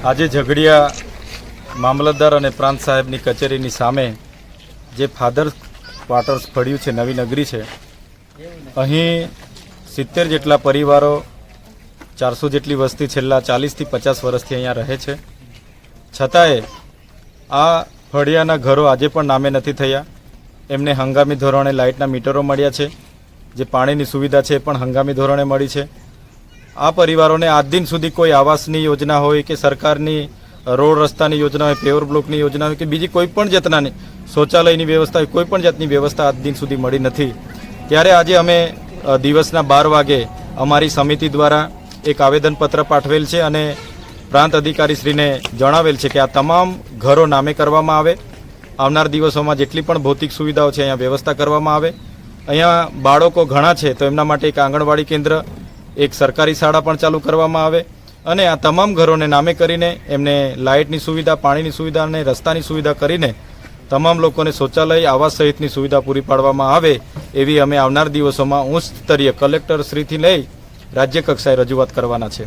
આજે ઝઘડિયા મામલતદાર અને પ્રાંત સાહેબની કચેરીની સામે જે ફાધર્સ ક્વાર્ટર્સ પડ્યું છે, નવી નગરી છે, અહીં 70 જેટલા પરિવારો, 400 જેટલી વસ્તી છેલ્લા 40 થી 50 વર્ષથી અહીંયા રહે છે. છતાંય આ ફળિયાના ઘરો આજે પણ નામે નથી થયા. એમને હંગામી ધોરણે લાઇટના મીટરો મળ્યા છે. જે પાણીની સુવિધા છે એ પણ હંગામી ધોરણે મળી છે. આ પરિવારોને આજ દિન સુધી કોઈ આવાસની યોજના હોય કે સરકારની રોડ રસ્તાની યોજના હોય, પેવર બ્લોકની યોજના હોય કે બીજી કોઈ પણ જાતનાની શૌચાલયની વ્યવસ્થા હોય, કોઈ પણ જાતની વ્યવસ્થા આજ દિન સુધી મળી નથી. ત્યારે આજે અમે દિવસના 12 વાગે અમારી સમિતિ દ્વારા એક આવેદનપત્ર પાઠવેલ છે અને પ્રાંત અધિકારીશ્રીને જણાવેલ છે કે આ તમામ ઘરો નામે કરવામાં આવે. આવનાર દિવસોમાં જેટલી પણ ભૌતિક સુવિધાઓ છે અહીંયા વ્યવસ્થા કરવામાં આવે. અહીંયા બાળકો ઘણા છે તો એમના માટે એક આંગણવાડી કેન્દ્ર, એક સરકારી શાળા પણ ચાલુ કરવામાં આવે અને આ તમામ ઘરોને નામે કરીને એમને લાઇટની સુવિધા, પાણીની સુવિધા અને રસ્તાની સુવિધા કરીને તમામ લોકોને શૌચાલય, આવાસ સહિતની સુવિધા પૂરી પાડવામાં આવે એવી અમે આવનાર દિવસોમાં ઉચ્ચ સ્તરીય કલેક્ટર શ્રીથી લઈ રાજ્ય કક્ષાએ રજૂઆત કરવાના છે.